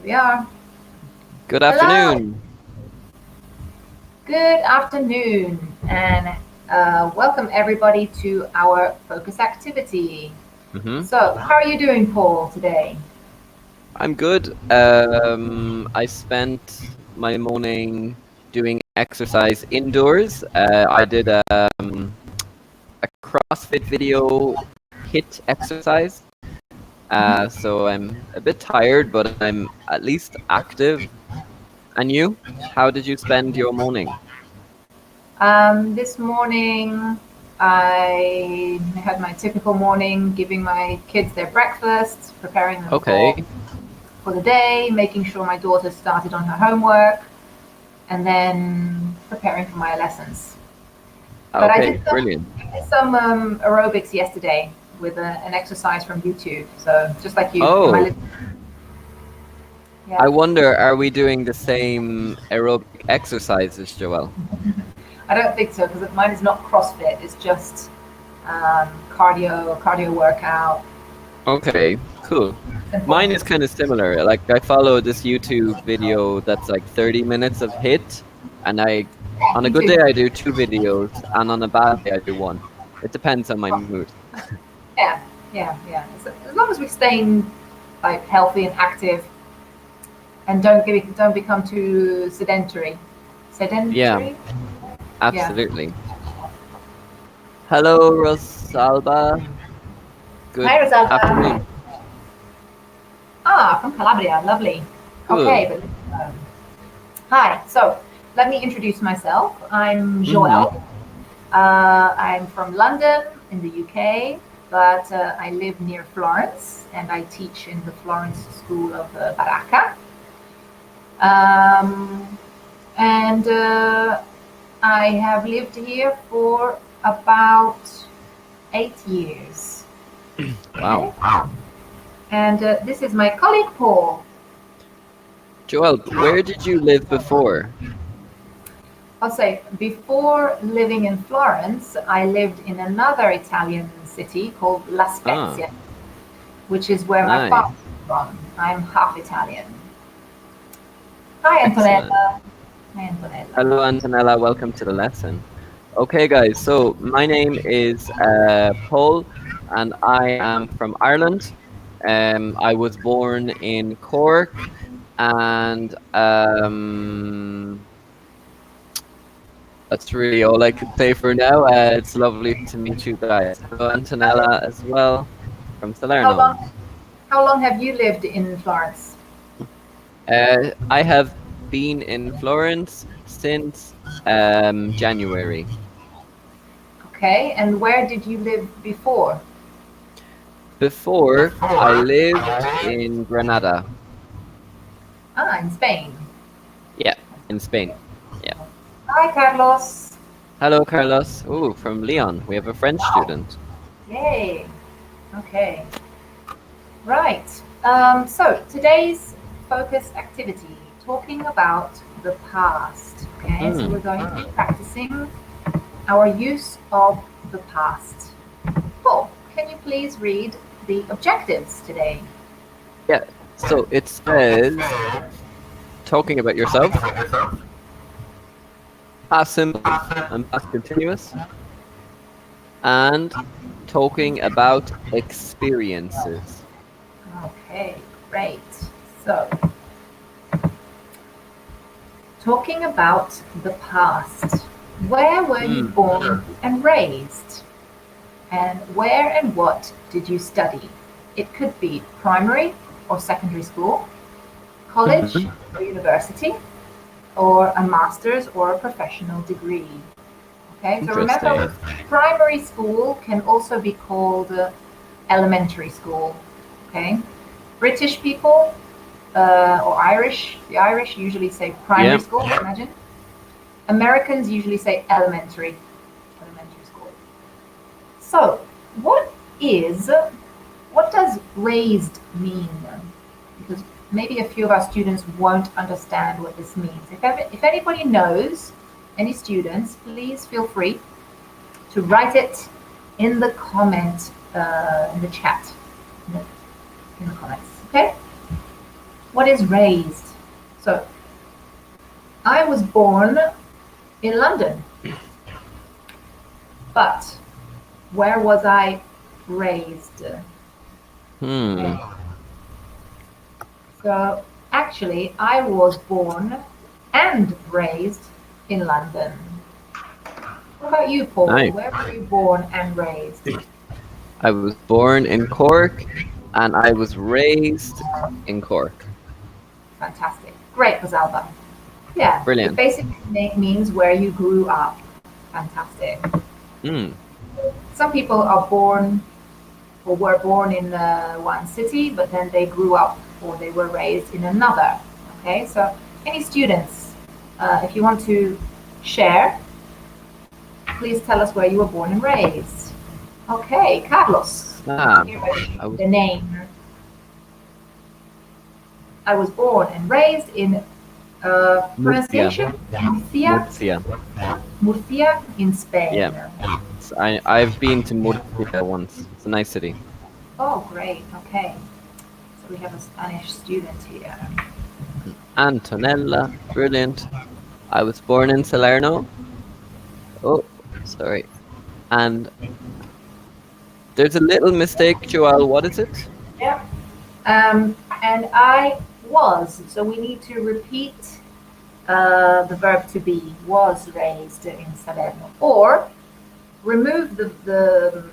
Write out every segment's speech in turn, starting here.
We are. Good Hello. afternoon. Good afternoon, and welcome everybody to our focus activity. hmm So, how are you doing, Paul, today? I'm good. I spent my morning doing exercise indoors. I did a CrossFit video hit exercise. So I'm a bit tired, but I'm at least active. And you? How did you spend your morning? This morning, I had my typical morning, giving my kids their breakfast, preparing them Okay. for the day, making sure my daughter started on her homework, and then preparing for my lessons. But I Okay. did Brilliant. some aerobics yesterday with an exercise from YouTube. So just like you, in my Oh, living. I Yeah. wonder, are we doing the same aerobic exercises, Joel? I don't think so because mine is not CrossFit. It's just cardio workout. Okay, cool. Simple. Mine is kind of similar. Like I follow this YouTube video that's like 30 minutes of hit, and Yeah, on a me good too. day I do two videos, and on a bad day I do one. It depends on my mood. Yeah, yeah. So as long as we stay like healthy and active and don't become too sedentary. Yeah, Sedentary. Yeah. absolutely. Hello, Rosalba. Hi, Good Rosalba. afternoon. Ah, from Calabria. Lovely. Okay, Cool. but hi. So let me introduce myself. I'm Mm-hmm. Joelle. I'm from London in the UK, but I live near Florence and I teach in the Florence School of Baracca. Um, and I have lived here for about 8 years. Wow. Okay. And this is my colleague Paul. Joel, where did you live before? I'll say before living in Florence, I lived in another Italian city called La Ah, Spezia, which is where my nice. father is from. I'm half Italian. Hi, Excellent. Antonella. Hi, Antonella. Hello, Antonella. Welcome to the lesson. Okay, guys. So my name is Paul, and I am from Ireland. I was born in Cork, and that's really all I can say for now. It's lovely to meet you guys. Hello, Okay. Antonella, as well from How Salerno. long? How long have you lived in Florence? I have been in Florence since January. Okay, and where did you live before? Before, I lived in Granada. Ah, in Spain. Yeah, in Spain. Yeah. Hi, Carlos. Hello, Carlos. Ooh, from Leon. We have a French student. Yay. Okay. Right. So today's focus activity, talking about the past. Okay, so we're Hmm. going to be practicing our use of the past. Paul, can you please read the objectives today? Yeah. So it says talking about yourself, past simple and past continuous, and talking about experiences. Okay, great. So, talking about the past. Where were you Hmm. born and raised? And where and what did you study? It could be primary or secondary school, college hmm or university, or a master's or a professional degree. Okay, so remember, Interesting. primary school can also be called elementary school. Okay, British people or Irish, the Irish usually say primary Yeah. school, imagine. Americans usually say elementary school. So, is, what does raised mean? Because maybe a few of our students won't understand what this means. If anybody knows, any students, please feel free to write it in the comment, in the chat, in the comments. Okay? What is raised? So, I was born in London, but where was I raised? Hmm. So, actually, I was born and raised in London. What about you, Paul? Nice. Where were you born and raised? I was born in Cork, and I was raised in Cork. Fantastic. Great, Rosalba. Yeah, it Brilliant. basically means where you grew up. Fantastic. Hmm. Some people are born or were born in one city, but then they grew up or they were raised in another. Okay, so any students, if you want to share, please tell us where you were born and raised. Okay, Carlos, Ah, here by I was the name. I was born and raised in Murcia. pronunciation Murcia, Murcia. Murcia in Spain. Yeah. I've been to Murcia once. It's a nice city. Oh, great. Okay, so we have a Spanish student here. Antonella. Brilliant. I was born in Salerno. Oh, sorry. And there's a little mistake, Joel. What is it? Yeah. And I was. So we need to repeat the verb to be was raised in Salerno, or remove the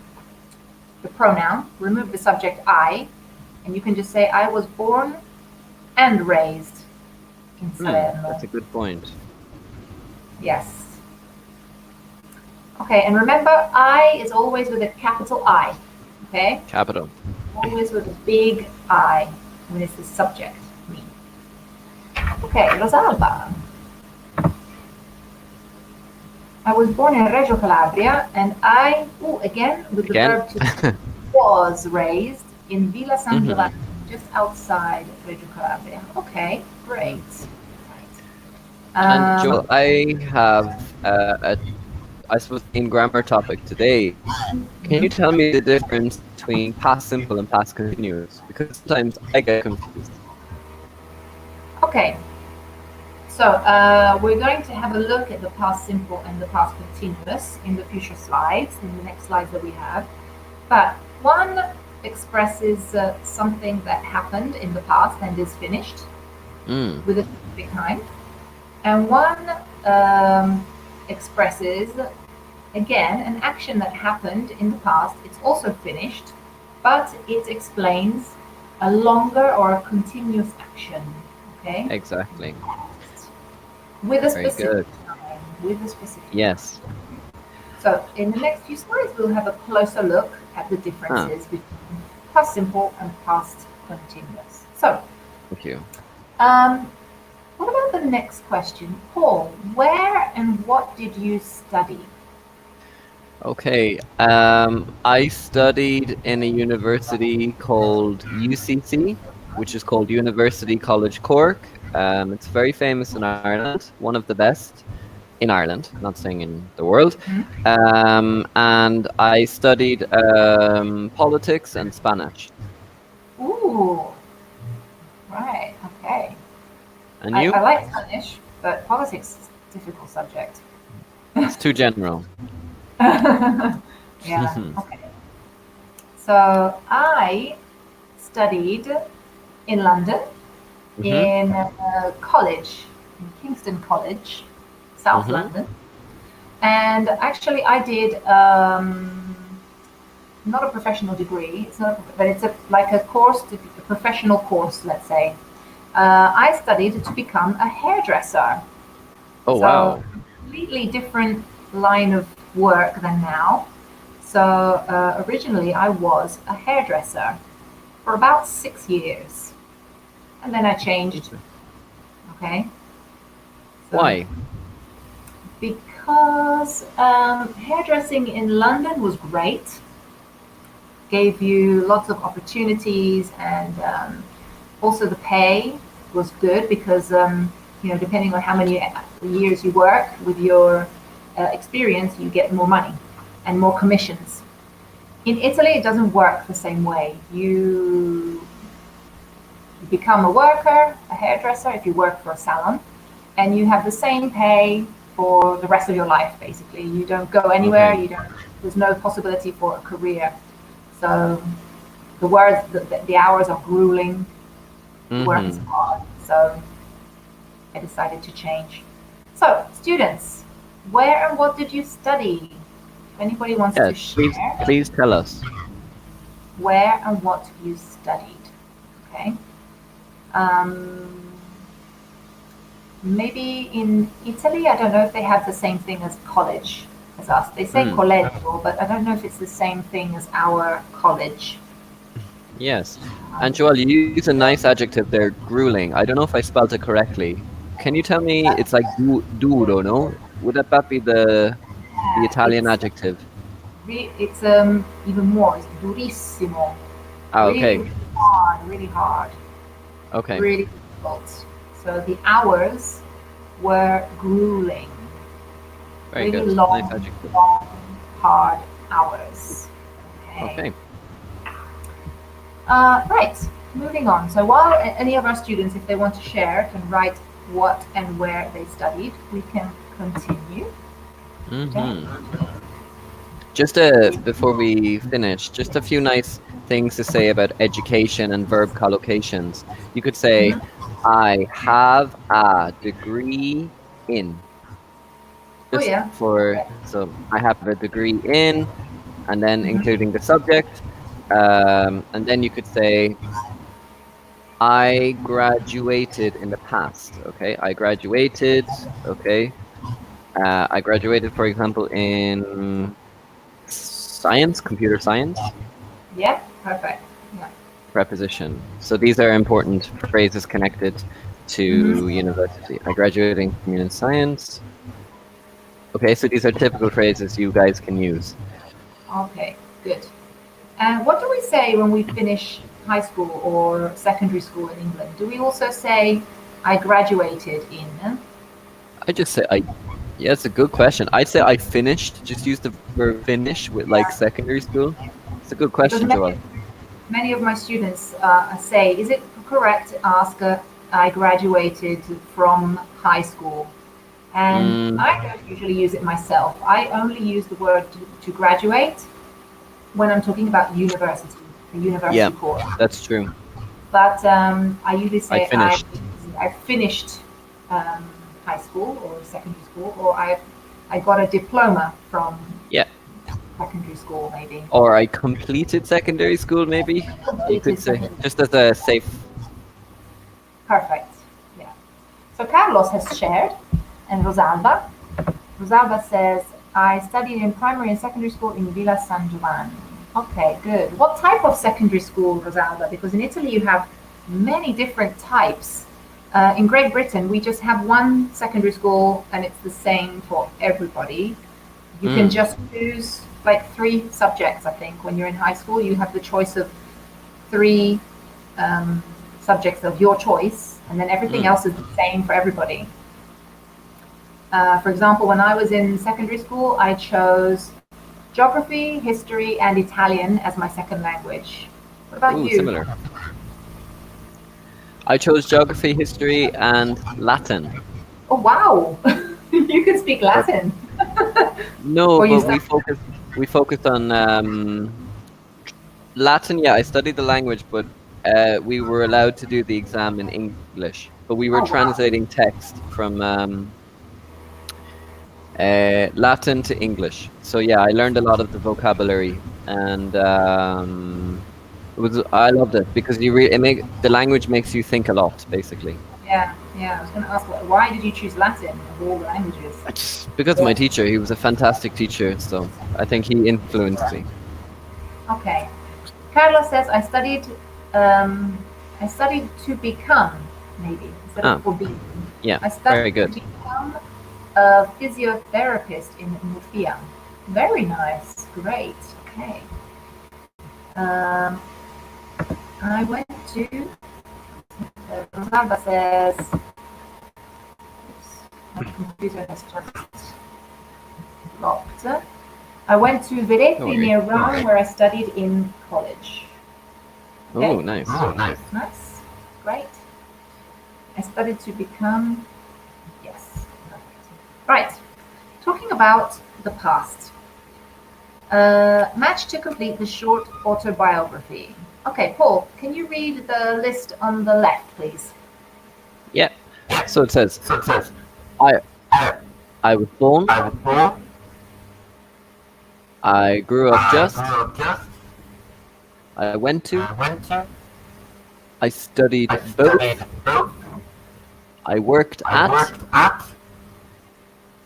pronoun, remove the subject I, and you can just say I was born and raised in Salerno. That's a good point. Yes. Okay, and remember I is always with a capital I. Okay? Capital. Always with a big I when it's the subject, me. Okay, Rosalba. I was born in Reggio Calabria and I, again with the Again? verb to was raised in Villa San Giovanni, just outside Reggio Calabria. Okay, great. And Joel, I have I suppose, in grammar topic today. Can you tell me the difference between past simple and past continuous? Because sometimes I get confused. Okay, so we're going to have a look at the past simple and the past continuous in the future slides, in the next slides that we have. But one expresses something that happened in the past and is finished with a specific time. And one expresses, again, an action that happened in the past. It's also finished, but it explains a longer or a continuous action. Okay? Exactly. With a Very specific good. time. With a specific Yes. time. So in the next few slides, we'll have a closer look at the differences between past simple and past continuous. So, Thank you. what about the next question? Paul, where and what did you study? Okay. I studied in a university called UCC, which is called University College Cork. It's very famous in Ireland, one of the best in Ireland, not saying in the world. And I studied politics and Spanish. Ooh, right, okay. And I you? like Spanish, but politics is a difficult subject. It's too general. Yeah, okay. So I studied in London, in college, in Kingston College, South London. And actually I did not a professional degree, it's not, but it's like a course, a professional course, let's say. I studied to become a hairdresser. Oh, So wow. completely different line of work than now. So originally I was a hairdresser for about 6 years. And then I changed. Okay. So, Why? because hairdressing in London was great, gave you lots of opportunities, and also the pay was good because depending on how many years you work with your experience, you get more money and more commissions. In Italy, it doesn't work the same way. You become a worker, a hairdresser, if you work for a salon, and you have the same pay for the rest of your life, basically. You don't go anywhere, Okay. there's no possibility for a career. So the hours are grueling, the work is Mm-hmm. hard, so I decided to change. So, students, where and what did you study? If anybody wants to Yes, share, please tell us. where and what you studied. Okay. Um, Maybe in Italy, I don't know if they have the same thing as college as us. They say Mm. collegio, but I don't know if it's the same thing as our college. Yes. And Um, Joel, you use a nice adjective there, grueling. I don't know if I spelled it correctly. Can you tell me it's like duro, no? Would that be the yeah, Italian adjective? it's even more. It's durissimo, Ah, okay. really hard, really hard, Okay. really difficult. So the hours were grueling, Very really good. Nice long, adjective. long, hard hours. Okay. Okay. Right, moving on. So while any of our students, if they want to share, can write what and where they studied, we can continue. Okay. Mm-hmm. Just before we finish, just a few nice things to say about education and verb collocations. You could say, Mhm. I have a degree in. Oh Just yeah. for, Okay. so I have a degree in, and then Mhm. including the subject. And then you could say, I graduated in the past. Okay. I graduated. Okay. I graduated, for example, in science, computer science. Yeah. Perfect. Yeah. Preposition. So these are important phrases connected to Mhm. university. I graduated in community science. Okay, so these are typical phrases you guys can use. Okay. Good. And what do we say when we finish high school or secondary school in England? Do we also say, "I graduated in"? I just say I. Yeah, it's a good question. I'd say I finished. Just use the verb finish with like Yeah. secondary school. It's a good Because question, Joel. many of my students say, is it correct to ask, I graduated from high school? And Mm, I don't usually use it myself. I only use the word to graduate when I'm talking about university, a yeah, university course. that's true. But I usually I say finished. I finished um, high school or secondary school, or I got a diploma from Yeah, secondary school, maybe. or I completed secondary school. Maybe you could Completed say secondary. just as a safe. Perfect. Yeah. So Carlos has shared, and Rosalba. Rosalba says, I studied in primary and secondary school in Villa San Giovanni. Okay, good. What type of secondary school, Rosalba? Because in Italy you have many different types. In Great Britain, we just have one secondary school and it's the same for everybody. You can Mm, just choose like three subjects, I think. When you're in high school, you have the choice of three um, subjects of your choice, and then everything mm. else is the same for everybody. For example, when I was in secondary school, I chose geography, history, and Italian as my second language. What about Ooh, you? similar. I chose geography, history, and Latin. Oh, wow! You can speak But Latin. no, Or you but study. we focused on Latin. Yeah, I studied the language, but we were allowed to do the exam in English. But we were Oh, wow. translating text from Latin to English. So yeah, I learned a lot of the vocabulary, and it was I loved it because the language makes you think a lot, basically. Yeah, yeah. I was going to ask, why did you choose Latin of all the languages? It's because of my Yeah. teacher. He was a fantastic teacher, so I think he influenced me. Okay. Carla says, um, I studied to become, maybe, instead of Ah, for being. yeah, I very studied to good. become a physiotherapist in Murcia. Very nice. Great. Okay. Um, I went to, Rosalba says, oops, my computer has just locked. I went to No Vereti worries. near Rome, where I studied in college. Okay. Oh, nice. Oh, nice. Nice. Great. I studied to become. Yes. Perfect. Right. Talking about the past. Match to complete the short autobiography. Okay, Paul, can you read the list on the left, please? Yeah. So it says, I I was born. I grew up just. I went to. I studied both. I worked at.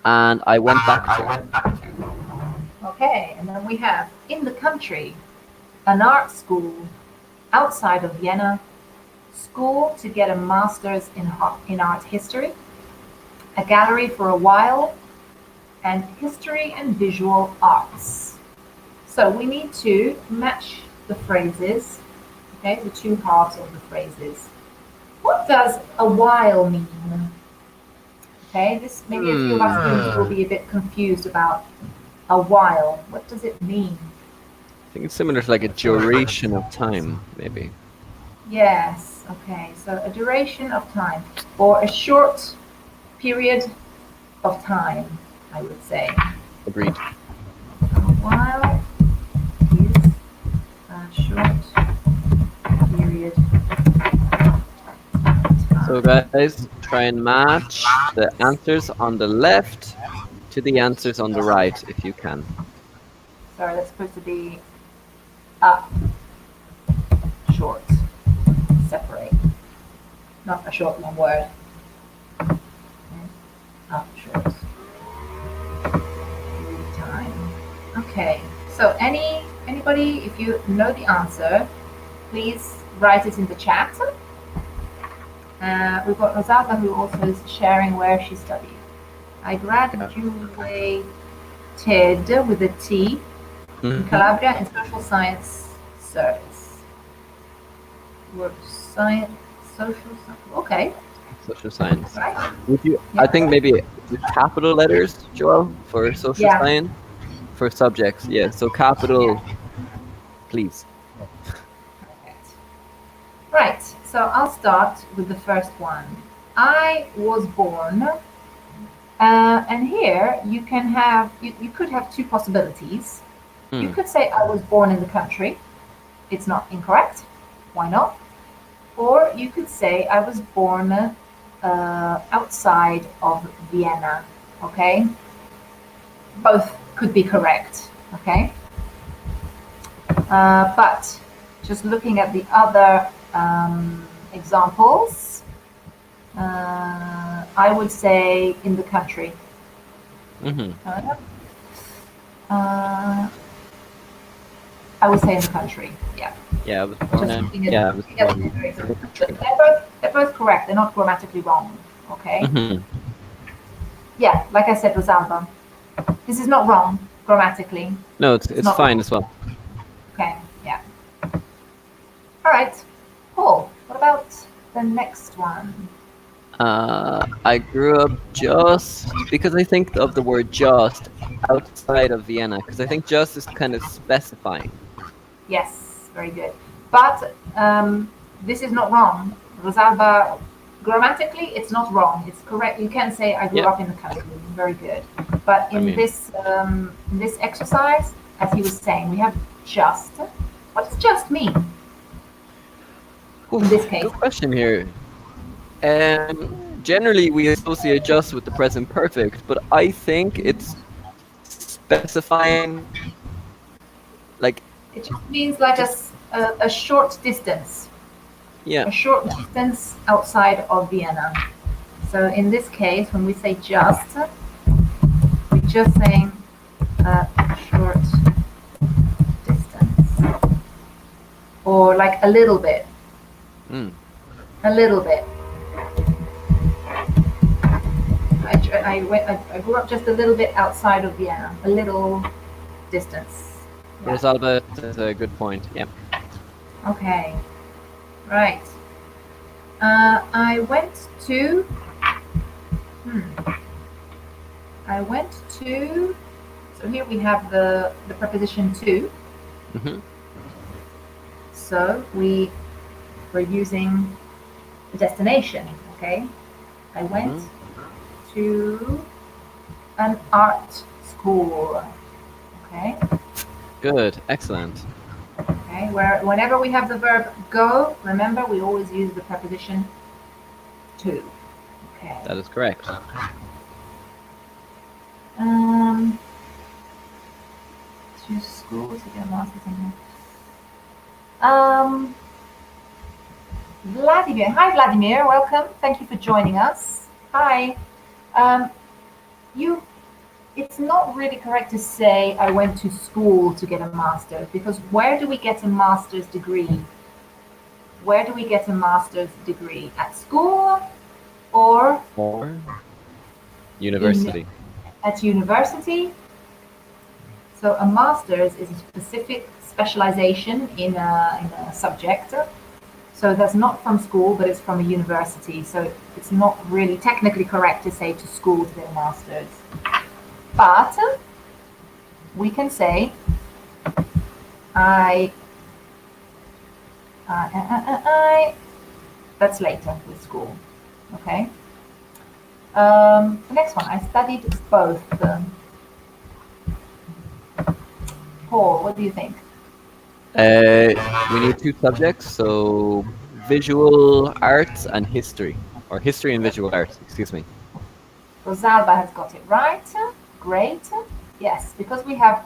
And I went back to. Okay, and then we have in the country, an art school outside of Vienna, school to get a master's in art history, a gallery for a while, and history and visual arts. So we need to match the phrases, okay, the two halves of the phrases. What does a while mean? Okay, this maybe a few of our students will be a bit confused about a while. What does it mean? I think it's similar to like a duration of time, maybe. Yes, okay, so a duration of time or a short period of time, I would say. Agreed. A while is a short period of time. So guys, try and match the answers on the left to the answers on the right if you can. Sorry, that's supposed to be up, short, separate. Not a short one word. Okay. Up, short. Period time. Okay. So anybody, if you know the answer, please write it in the chat. We've got Rosalba who also is sharing where she studied. I graduated with a T in Calabria in social science service. Science, social science. Okay. Social science. Right. Would you? Yeah. I think maybe with capital letters, Joel, for social science, for subjects. Yeah. So capital, please. Perfect. Right. So I'll start with the first one. I was born, and here you can have you could have two possibilities. You could say I was born in the country. It's not incorrect. Why not? Or you could say I was born outside of Vienna. Okay. Both could be correct. Okay. But just looking at the other examples, I would say in the country. I would say in the country. Yeah. Yeah, I was born in. Yeah, I was born in the country. They're both correct. They're not grammatically wrong. Okay. Yeah, like I said, Rosalba. This is not wrong grammatically. No, it's fine wrong. as well. Okay. Yeah. All right. Paul, what about the next one? I grew up just because I think of the word just outside of Vienna because I think just is kind of specifying. Yes, very good. But this is not wrong. Rosalba, grammatically, it's not wrong. It's correct. You can say I grew up in the country. Very good. But in this exercise, as he was saying, we have just. What does just mean? In this case. Good question here. Generally, we associate just with the present perfect, but I think it's specifying like. It just means like a short distance. Yeah. A short distance outside of Vienna. So in this case, when we say just, we're just saying a short distance. Or like a little bit. A little bit. I grew up just a little bit outside of Vienna. A little distance. Yeah. Rosalba, that's a good point. Yeah. Okay. Right. I went to. I went to. So here we have the preposition to. Mm-hmm. So we're using the destination. Okay, I went to an art school. Okay. Good. Excellent. Okay, where whenever we have the verb go, remember we always use the preposition to. Okay. That is correct. To school to get a master's in. Vladimir. Hi, Vladimir. Welcome. Thank you for joining us. Hi. You. It's not really correct to say I went to school to get a master's, because where do we get a master's degree? Where do we get a master's degree? At school or University. At university? So a master's is a specific specialization in a subject. So that's not from school, but it's from a university. So it's not really technically correct to say to school to get a master's. But we can say I that's later with school. Okay. The next one, I studied both. Paul, what do you think? We need two subjects, so visual arts and history, or history and visual arts. Excuse me. Rosalba has got it right. Great. Yes, because we have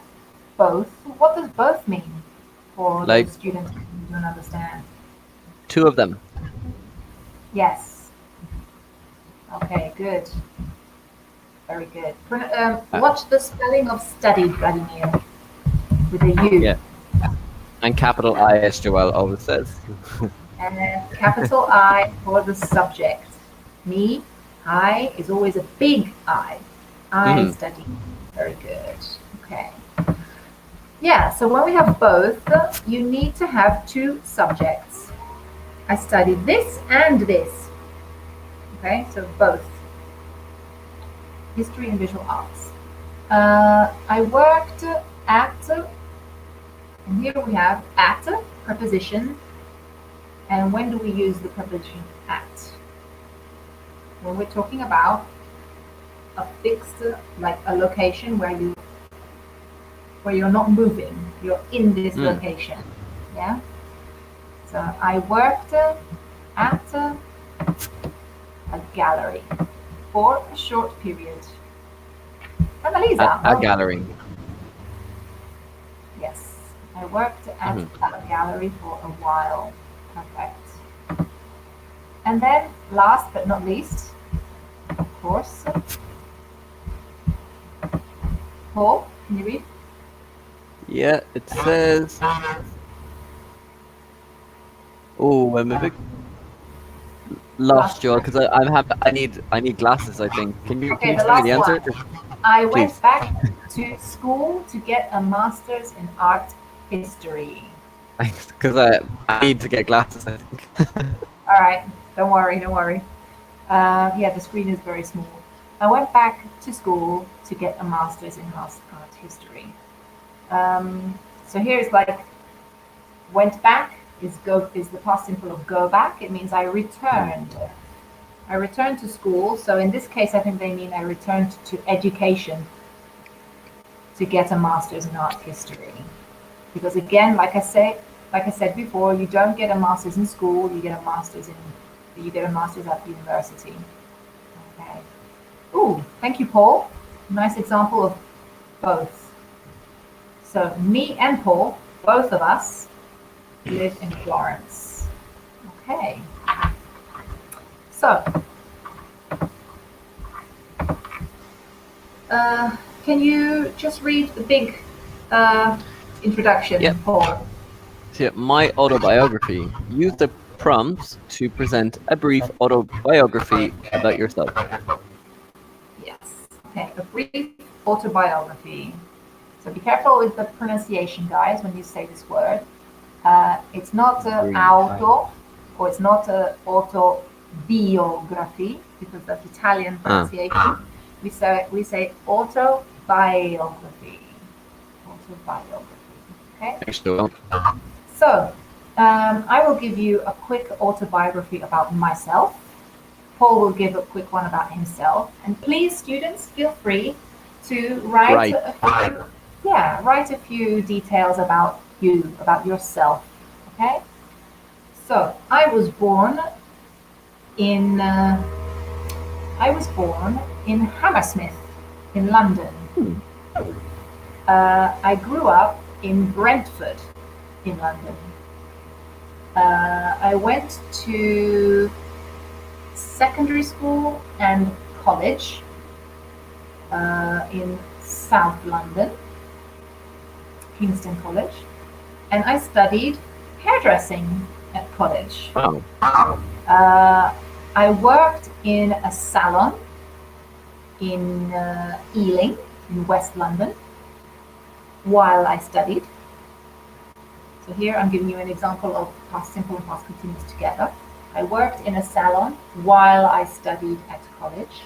both. What does both mean for Like- those students who don't understand? Two of them. Yes. Okay, good. Very good. Watch the spelling of studied, Vladimir, with a U. Yeah. And capital I, as Joelle always says. And then capital I for the subject. Me, I is always a big I. I study. Very good. Okay. Yeah, so when we have both, you need to have two subjects. I studied this and this. Okay, so both. History and visual arts. I worked at, and here we have at, preposition. And when do we use the preposition at? When we're talking about a fixed, like a location where you're not moving, you're in this location. Yeah. So I worked at a gallery for a short period. Annalisa. A gallery. Yes, I worked at a gallery for a while. Perfect. And then, last but not least, of course, Paul, can you read? Yeah, it says. Oh, I'm a bit lost, Joel, because I need glasses. I think. Can you Okay, tell me the answer? one. I went Please. back to school to get a master's in art history. Because I need to get glasses. I think. All right, don't worry, don't worry. Yeah, the screen is very small. I went back to school to get a master's in art history. So here's like, went back is the past simple of go back. It means I returned. I returned to school. So in this case, I think they mean I returned to education to get a master's in art history. Because again, like I said before, you don't get a master's in school. You get a master's at university. Okay. Ooh, thank you, Paul. Nice example of both. So me and Paul, both of us, live in Florence. Okay. So, can you just read the big introduction, Yep. Paul? So, my autobiography. Use the prompts to present a brief autobiography about yourself. Yes. Okay, a brief autobiography. So be careful with the pronunciation, guys, when you say this word. It's not auto, or it's not autobiography, because that's Italian pronunciation. We say autobiography. Autobiography. Okay. Thanks, Joel. So, I will give you a quick autobiography about myself. Paul will give a quick one about himself. And please, students, feel free to write Right. write a few details about you, about yourself. Okay. So in uh, I was born in Hammersmith, in London. Hmm. I grew up in Brentford, in London. I went to secondary school and college in South London, Kingston College, and I studied hairdressing at college. Wow. I worked in a salon in Ealing, in West London, while I studied. So here I'm giving you an example of past simple and past continuous together. I worked in a salon while I studied at college.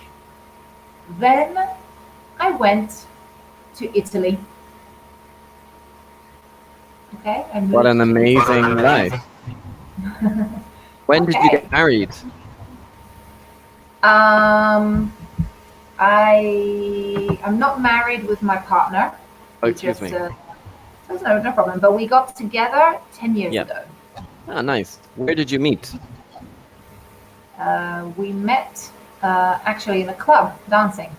Then I went to Italy. Okay, I moved What an to amazing life. When did you Okay. get married? I'm not married with my partner. Oh, We excuse just, me. no problem. But we got together 10 years Yeah. ago. Ah, nice. Where did you meet? We met actually in a club dancing.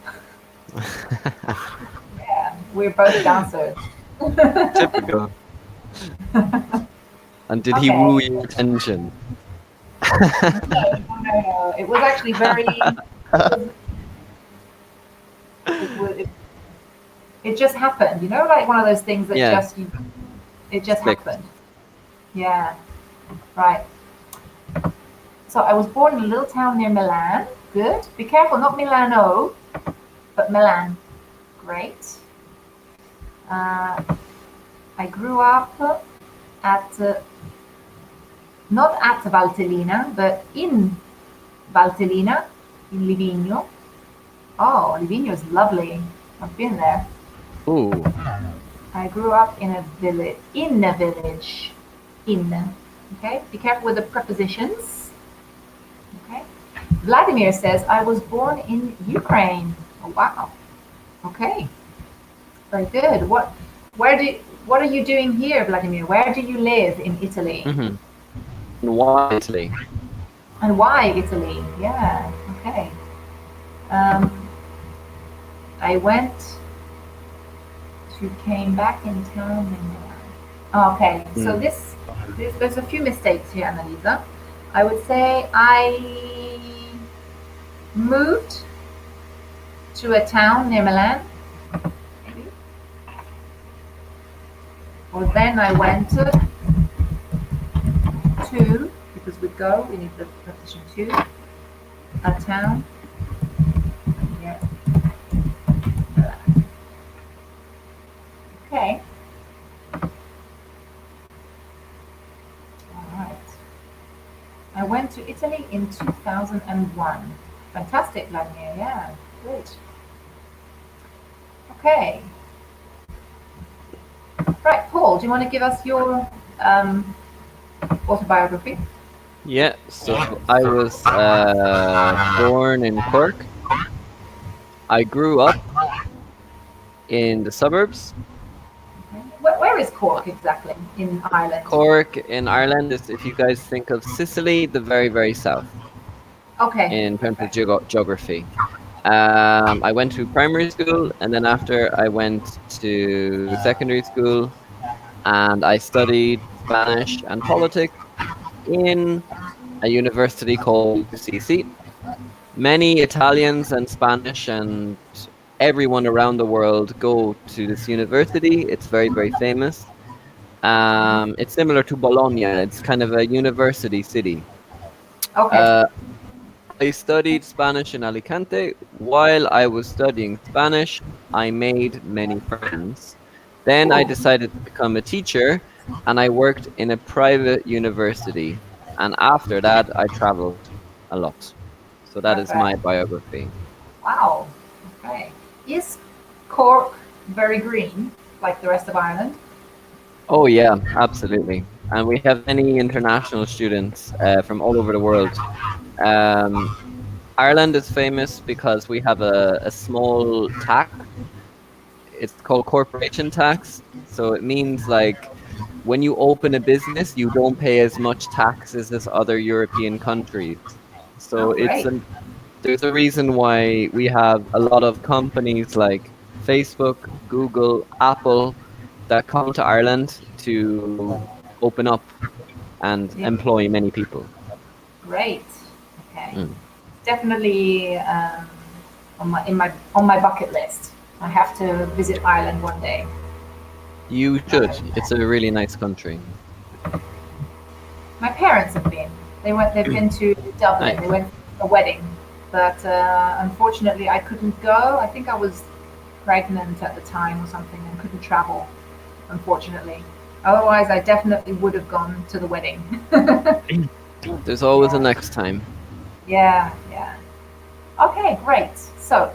Yeah, we're both dancers. Typical. And did he Okay. woo your attention? No. It was actually it just happened, like one of those things that Yeah. it just Clicked. happened. Yeah, right. So I was born in a little town near Milan. Good. Be careful, not Milano, but Milan. Great. I grew up at not at Valtellina, but in Valtellina, in Livigno. Oh, Livigno is lovely. I've been there. Ooh. I grew up in a village. In a village. In. Okay. Be careful with the prepositions. Okay. Vladimir says I was born in Ukraine. Oh wow. Okay. Very good. What are you doing here, Vladimir? Where do you live in Italy? Mm-hmm. Why Italy? And why Italy? Yeah. Okay. Um, I came back in town and okay. So this there's a few mistakes here, Annalisa. I would say I moved to a town near Milan, maybe. Or then I went to, because we need the preposition to, a town near Milan. Okay. All right. I went to Italy in 2001. Fantastic, Vladimir. Yeah, great. Okay. Right, Paul, do you want to give us your autobiography? Yeah. So I was born in Cork. I grew up in the suburbs. Okay. Where is Cork exactly in Ireland? Cork in Ireland is, if you guys think of Sicily, the very, very south Okay. in terms of Okay. geography. I went to primary school, and then after I went to secondary school, and I studied Spanish and politics in a university called UCC. Many Italians and Spanish and everyone around the world go to this university. It's very, very famous. It's similar to Bologna. It's kind of a university city. Okay. Uh, I studied Spanish in Alicante. While I was studying Spanish, I made many friends. Then I Cool. decided to become a teacher, and I worked in a private university. And after that, I traveled a lot. So that is my Perfect. biography. Wow. Okay. Is Cork very green, like the rest of Ireland? Oh, yeah, absolutely. and we have many international students from all over the world. Um, Ireland is famous because we have a small tax. It's called corporation tax. So it means like when you open a business, you don't pay as much taxes as other European countries. So Oh, great. there's a reason why we have a lot of companies like Facebook, Google, Apple that come to Ireland to open up and Yeah, employ many people. great. Okay. Mm. Definitely on my bucket list. I have to visit Ireland one day. You should. It's a really nice country. My parents have been. They've been to Dublin. Nice. They went for a wedding, but unfortunately I couldn't go. I think I was pregnant at the time or something and couldn't travel. Unfortunately, otherwise I definitely would have gone to the wedding. There's always a Yeah, next time. yeah, yeah. Okay, great. So,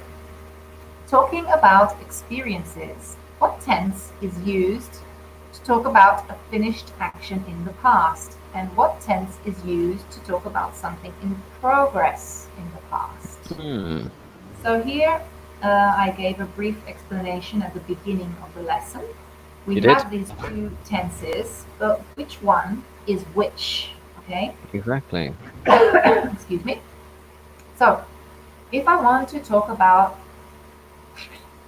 talking about experiences, what tense is used to talk about a finished action in the past? And what tense is used to talk about something in progress in the past? Hmm. So here I gave a brief explanation at the beginning of the lesson. We You did? have these two tenses, but which one is which? Okay, Exactly. excuse me. So if I want to talk about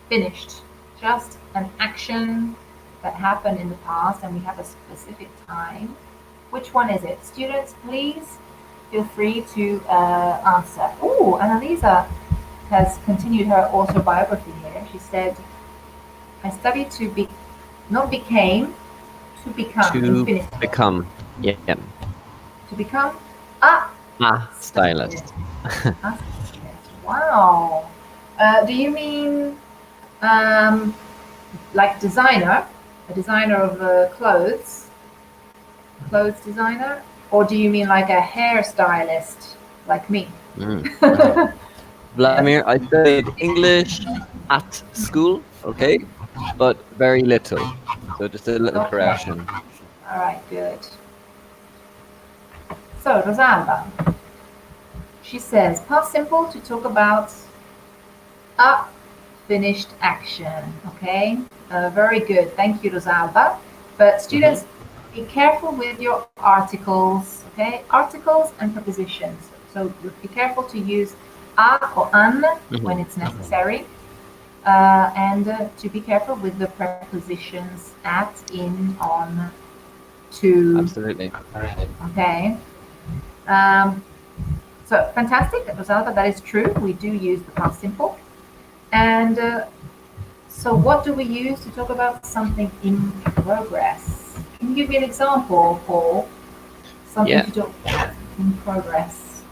finished, just an action that happened in the past and we have a specific time, which one is it? Students, please feel free to answer. Oh, Annalisa has continued her autobiography here. She said, I studied to be, not became, to become, To infinitive. become. Yeah. To become a Stylist. stylist. A stylist. Wow. Do you mean um, like designer, a designer of clothes designer? Or do you mean like a hairstylist like me? Mm. Yes. Vladimir, I studied English at school, okay, but very little. So just a little Okay. correction. All right, good. So, Rosalba, she says, past simple to talk about a finished action. Okay, very good. Thank you, Rosalba. But Hmm. students, be careful with your articles. Okay, articles and prepositions. So be careful to use a or an Hmm. when it's necessary, and to be careful with the prepositions at, in, on, to. Absolutely. Okay. Um, so fantastic, Rosalba. That is true. We do use the past simple. And so, what do we use to talk about something in progress? Can you give me an example, Paul? Something Yeah. to talk about in progress.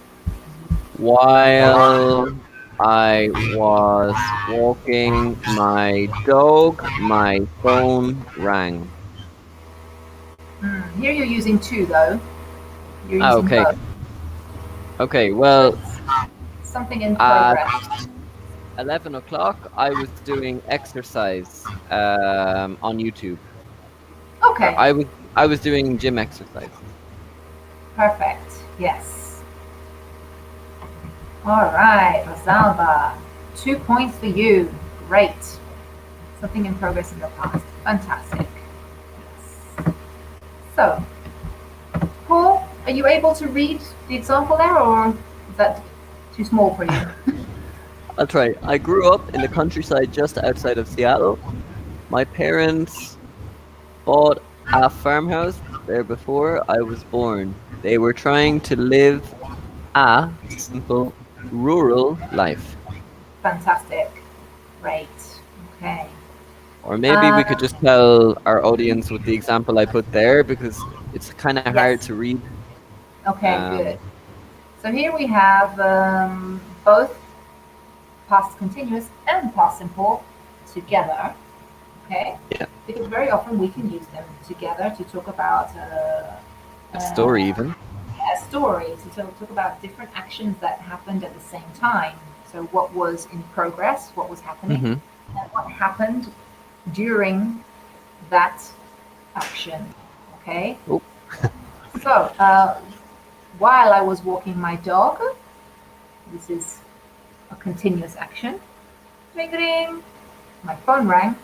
While I was walking my dog, my phone rang. Here you're using two, though. You're Ah, using okay. both. Okay. So Well, it's something in at progress. 11 o'clock, I was doing exercise on YouTube. Or Okay, I was doing gym exercises. perfect. Yes. All right, Rosalba. 2 points for you. Great. Something in progress in the past. Fantastic. Yes. So, Paul, are you able to read the example there, or is that too small for you? I'll try. I grew up in the countryside just outside of Seattle. My parents bought a farmhouse there before I was born. They were trying to live a simple rural life. Fantastic. Great. Okay. Or maybe we could Um, just tell our audience with the example I put there because it's kind of hard yes. to read. Okay, good. Um, So here we have both past continuous and past simple together. Okay. yeah, Because very often we can use them together to talk about a story uh, even. a story, to talk about different actions that happened at the same time. So, what was in progress, what was happening, Hmm. and what happened during that action. Okay. Oh. So, while I was walking my dog, this is a continuous action. Ring, ring. My phone rang.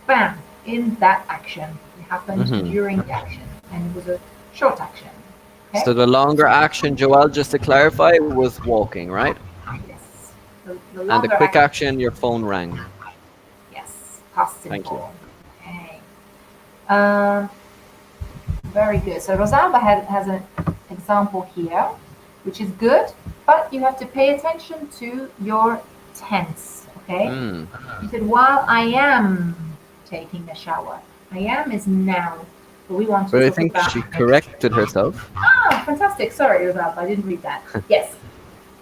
Bam! In that action. It happened during the action, and it was a short action. Okay? So the longer action, Joel, just to clarify, was walking, right? Yes. The And the longer quick action. action, your phone rang. Yes. Past Thank you. simple. Okay. Um, Very good. So Rosalba has an example here, which is good, but you have to pay attention to your tense, okay? Mm. You said, while I am taking a shower. I am is now, but we want to But I talk think about she next. corrected herself. Ah, fantastic. Sorry, Rosalba, I didn't read that. Yes.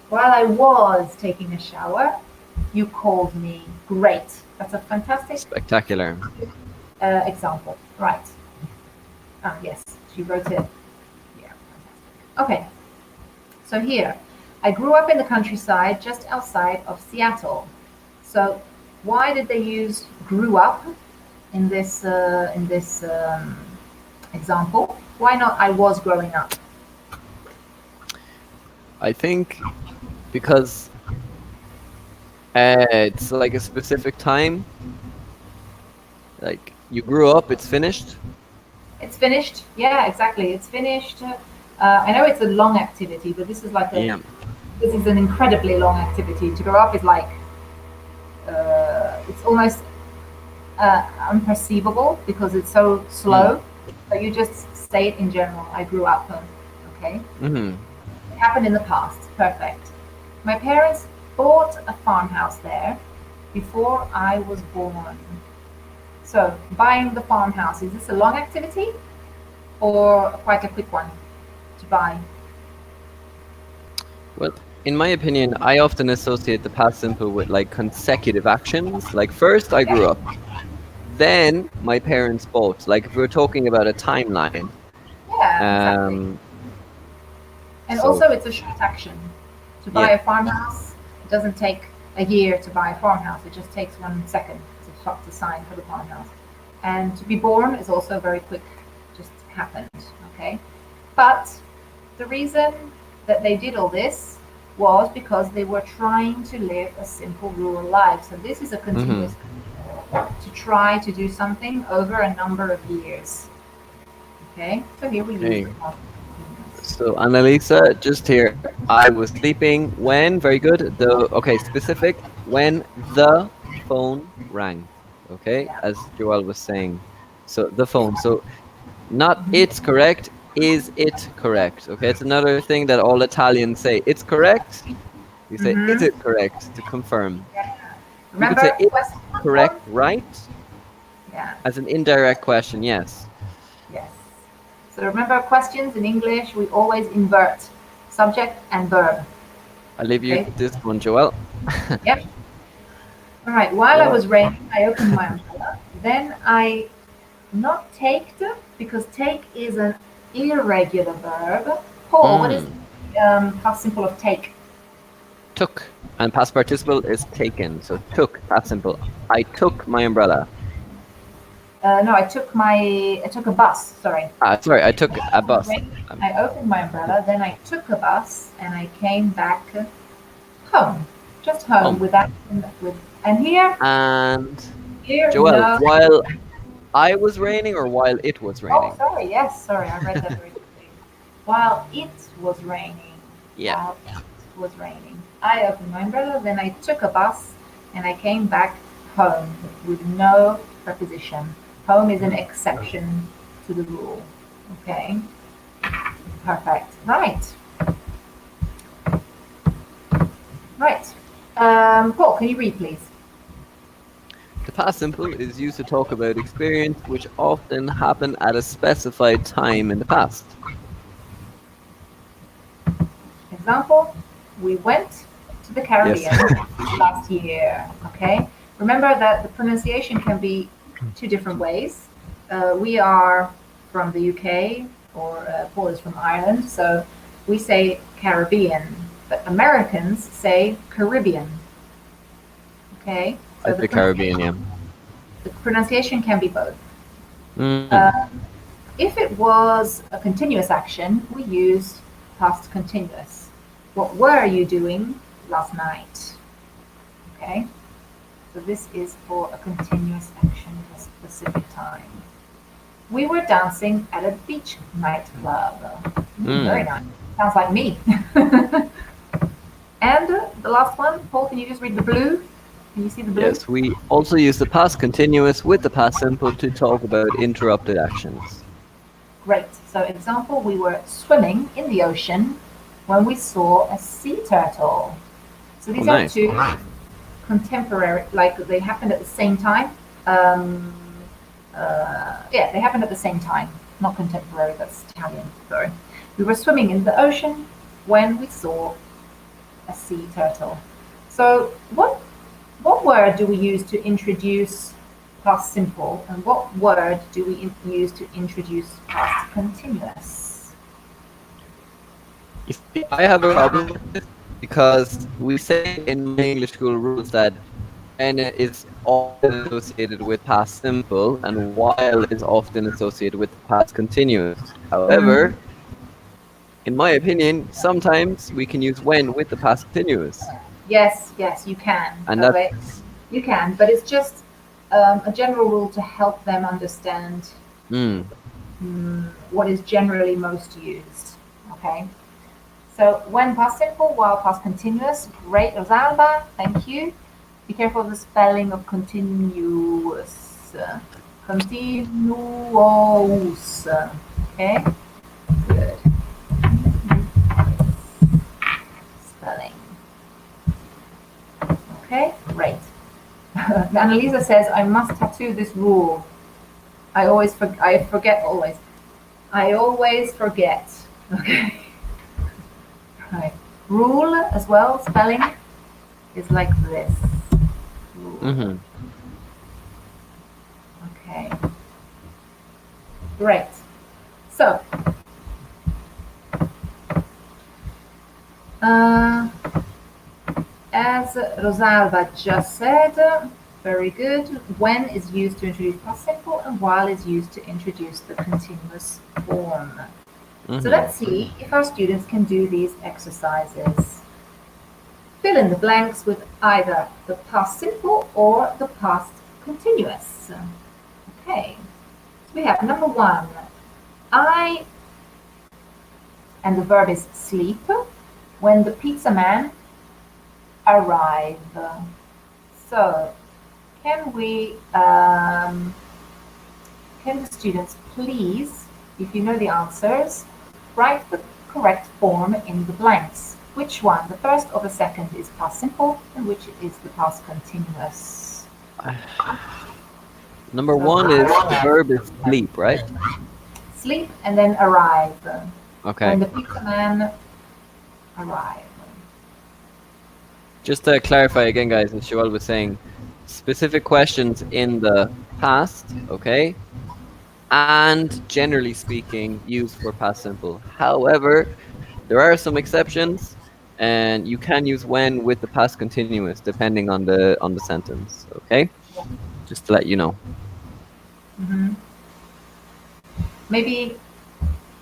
While I was taking a shower, you called me. Great. That's a fantastic Spectacular. example. Right. Ah, yes, she wrote it. Yeah, fantastic. Okay, so here, I grew up in the countryside just outside of Seattle. So, why did they use "grew up" in this example? Why not "I was growing up"? I think because it's like a specific time. Like you grew up, it's finished. It's finished. Yeah, exactly. It's finished. I know it's a long activity, but this is like Yeah. this is an incredibly long activity. To grow up is like it's almost unperceivable because it's so slow. So you just say it in general. I grew up. Okay. Mm-hmm. It happened in the past. Perfect. My parents bought a farmhouse there before I was born. So buying the farmhouse, is this a long activity or quite a quick one to buy? Well, in my opinion, I often associate the past simple with like consecutive actions. Like first I grew Yeah. up, then my parents bought. Like if we're talking about a timeline. Yeah, exactly. Um, And so also, it's a short action. To buy yeah. a farmhouse, it doesn't take a year to buy a farmhouse. It just takes 1 second to sign for the farmhouse. And to be born is also very quick, just happened. Okay, but the reason that they did all this was because they were trying to live a simple rural life. So this is a Mm-hmm. continuous to try to do something over a number of years. Okay, so here we use Okay. the past continuous. So Annalisa, just here. I was sleeping when, very good. Okay, specific, when the phone rang. Okay, Yeah. as Joel was saying. So the phone. So not Mhm. it's correct, is it correct? Okay, it's another thing that all Italians say. It's correct. You say, is Mm-hmm. it correct to confirm? Yeah. You could say, Remember it's question correct, one? right? Yeah. As an indirect question, yes. Yes. So remember questions in English, we always invert subject and verb. I'll leave you Okay. this one, Joel. Yep. All right. While I Joel. was raining, I opened my umbrella. Then I not taked because take is an irregular verb. Paul, what is Hmm. past simple of take? Took. And past participle is taken. So took, past simple. I took my umbrella. No, I took a bus. Sorry. Sorry, I took a It was bus. raining. I opened my umbrella. Then I took a bus and I came back home, just home Home. with that. With and And here, Joel, no. while I was raining or while it was Oh, raining? sorry. Yes, sorry. I read that very quickly. While it was raining, Yeah. while it was raining, I opened my umbrella. Then I took a bus and I came back home with no preposition. Home is an exception to the rule. Okay. Perfect. Right. Right. Paul, can you read, please? The past simple is used to talk about experience which often happen at a specified time in the past. Example, we went to the Yes. Caribbean last year. Okay. Remember that the pronunciation can be two different ways. We are from the UK, or Paul is from Ireland, so we say Caribbean, but Americans say Caribbean. Okay. I say Caribbean, yeah. The pronunciation can be both. Mm. Uh, If it was a continuous action, we use past continuous. What were you doing last night? Okay, so this is for a continuous action in a specific time. We were dancing at a beach nightclub. Very nice. Sounds like me. And the last one, Paul, can you just read the blue? Can you see the blue? Yes, we also use the past continuous with the past simple to talk about interrupted actions. Great. So example, we were swimming in the ocean when we saw a sea turtle. So these are nice. two contemporary, like they happened at the same time. Yeah, they happened at the same time. Not contemporary, that's Italian, sorry. We were swimming in the ocean when we saw a sea turtle. So what word do we use to introduce past simple, and what word do we use to introduce past continuous? You see, I have a problem with this because we say in my English school rules that when is often associated with past simple and while is often associated with past continuous. However, in my opinion, sometimes we can use when with the past continuous. Yes, you can. And Okay. that's You can, but it's just a general rule to help them understand what is generally most used. Okay. So when past simple, while past continuous. Great, Rosalba. Thank you. Be careful of the spelling of continuous. Continuous. Okay. Good. Spelling. Okay. Great. Annalisa says, I must tattoo this rule. I forget always. I always forget. Okay. Right. Rule as well, spelling is like this. Rule. Okay. Great. So, as Rosalba just said, very good. When is used to introduce past simple and while is used to introduce the continuous form. So let's see if our students can do these exercises. Fill in the blanks with either the past simple or the past continuous. Okay. So we have number one, I, and the verb is sleep, when the pizza man arrive. So can the students please, if you know the answers, write the correct form in the blanks. Which one, the first or the second, is past simple and which is the past continuous? Number one is the verb is sleep, right? Sleep and then arrive. Okay. When the pizza man arrive. Just to clarify again, guys, as Joel was saying, specific questions in the past, okay? And generally speaking, used for past simple. However, there are some exceptions, and you can use when with the past continuous depending on the sentence, okay? Yeah. Just to let you know. Maybe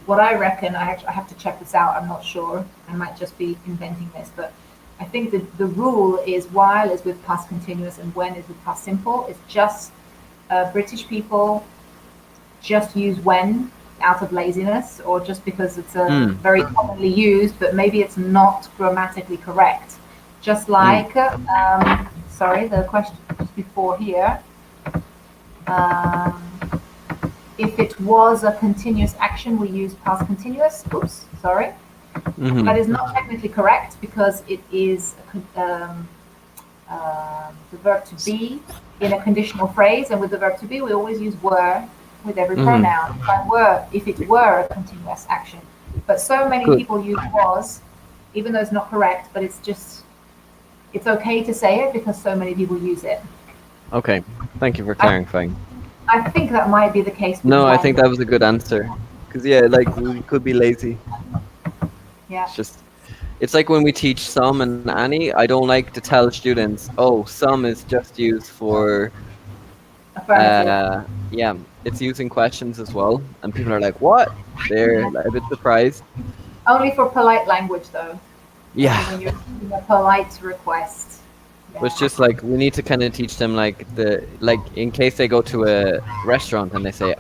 what I reckon, I have to check this out, I'm not sure, I might just be inventing this, but I think the rule is while is with past continuous and when is with past simple. It's just British people just use when out of laziness or just because it's very commonly used, but maybe it's not grammatically correct. Just like, sorry, the question just before here. If it was a continuous action, we use past continuous. Oops, sorry. That is not technically correct because it is the verb to be in a conditional phrase, and with the verb to be, we always use were with every pronoun. If it were a continuous action, but so many people use was, even though it's not correct, but it's okay to say it because so many people use it. Okay, thank you for clarifying. I think that might be the case. No, I think that was a good answer. Because, yeah, like, we could be lazy. Yeah. It's like when we teach some and any, I don't like to tell students, oh, some is just used for Affirmative. Yeah, it's using questions as well, and people are like, "What?" They're like, a bit surprised. Only for polite language, though. Only Yeah, when you're doing a polite request. but it's Yeah. just like we need to kind of teach them like in case they go to a restaurant and they say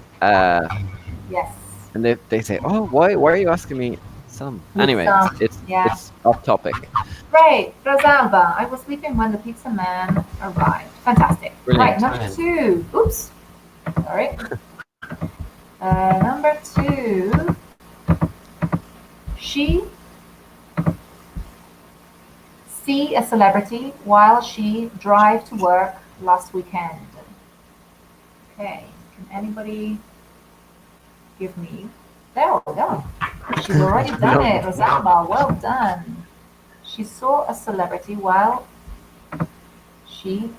Yes. and they say, "Oh, why are you asking me some?" With Anyway, some. it's Yeah. it's off topic. Great. Rosalba. I was sleeping when the pizza man arrived. Fantastic. Right. Brilliant. Number two. Oops. Sorry. Number two. She see a celebrity while she drive to work last weekend. Okay. Can anybody give me? There we go. She's already done it. Rosalba. Well done. She saw a celebrity while she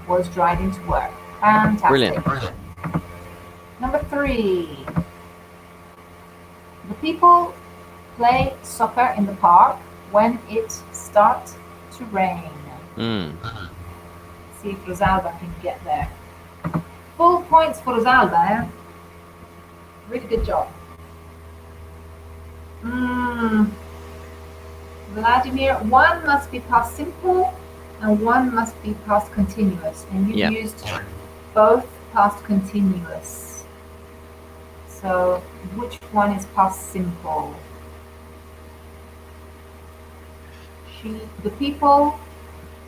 was driving to work. Fantastic. Brilliant. Number three. The people play soccer in the park when it starts to rain. Mm. See if Rosalba can get there. Full points for Rosalba. Eh? Really good job. Vladimir, one must be past simple and one must be past continuous. And you Yeah. used both past continuous. So which one is past simple? The people,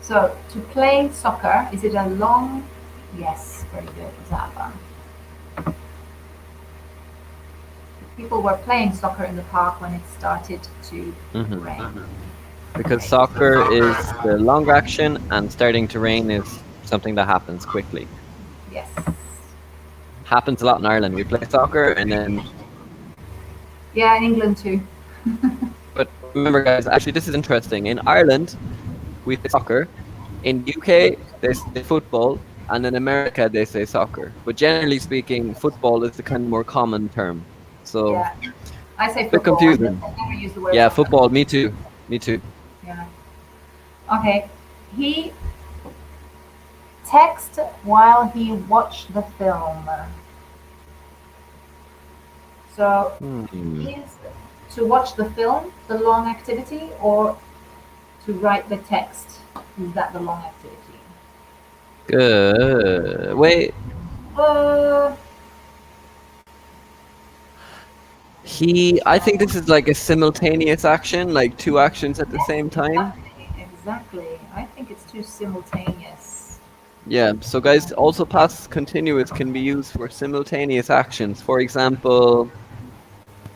so to play soccer, is it a long, yes, very good, Zaba. People were playing soccer in the park when it started to Mhm. rain. Because Okay. soccer is the long action and starting to rain is something that happens quickly. Yes. Happens a lot in Ireland. We play soccer and then Yeah, in England too. but remember guys, actually this is interesting. In Ireland we say soccer. In UK they say football and in America they say soccer. But generally speaking, football is the kind of more common term. So Yeah. I say a bit football. I confusing. never use the word Yeah, soccer. football, me too. Me too. Yeah. Okay. He texted while he watched the film. So Hmm. is to watch the film the long activity or to write the text? Is that the long activity? Good. Wait, Uh, I think this is like a simultaneous action, like two actions at the same time. exactly. I think it's too simultaneous. Yeah, so guys, also past continuous can be used for simultaneous actions. For example,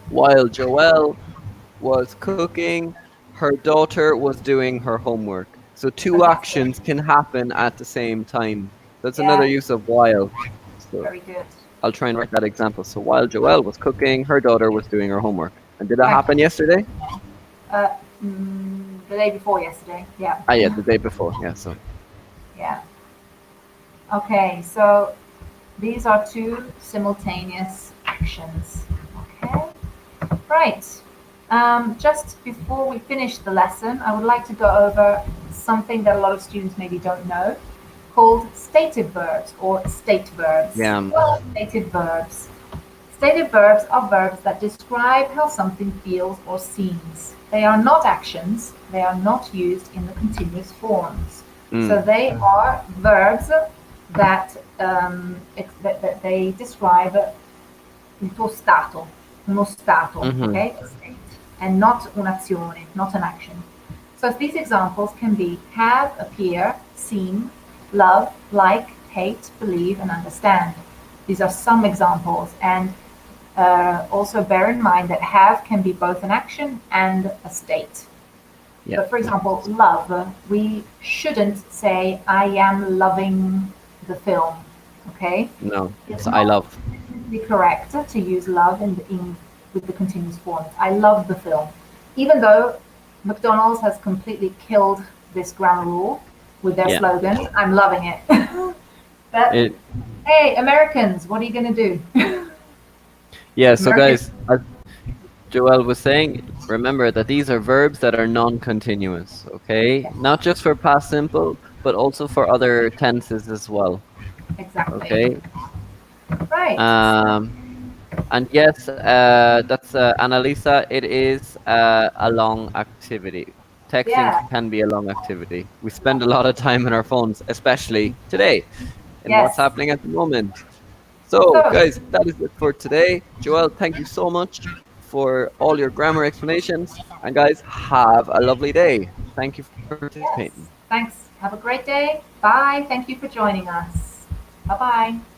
while Joelle was cooking, her daughter was doing her homework. So two Fantastic. actions can happen at the same time. That's another Yeah, use of while. So very good. I'll try and write that example. So while Joelle was cooking, her daughter was doing her homework. And did that Right. happen yesterday? Uh, the day before yesterday. Yeah. Ah, yeah, the day before. Yeah, so Yeah. Okay, so these are two simultaneous actions. Okay. Right. Just before we finish the lesson, I would like to go over something that a lot of students maybe don't know, called stative verbs or state verbs. yeah, Stative verbs. Stative verbs are verbs that describe how something feels or seems. They are not actions. They are not used in the continuous forms. So they are verbs that that they describe il tuo stato, uno stato, okay, a state, and not un'azione, not an action. So these examples can be have, appear, seem, love, like, hate, believe, and understand. These are some examples, and also bear in mind that have can be both an action and a state. yeah. But for example, love, we shouldn't say, I am loving the film, okay? No, It's so I not love. technically correct to use love with the continuous forms. I love the film. Even though McDonald's has completely killed this grammar rule with their Yeah. slogan, I'm loving it. But, It, hey, Americans, what are you going to do? yeah, so Americans, guys, as Joelle was saying, remember that these are verbs that are non-continuous, okay? Not just for past simple, but also for other tenses as well. Exactly. Okay. Right. And yes, that's Annalisa. It is a long activity. Texting Yeah. can be a long activity. We spend a lot of time on our phones, especially today, in what's Yes. happening at the moment. So, So, guys, that is it for today. Joel, thank you so much for all your grammar explanations. And, guys, have a lovely day. Thank you for participating. yes. Thanks. Have a great day. Bye. Thank you for joining us. Bye bye.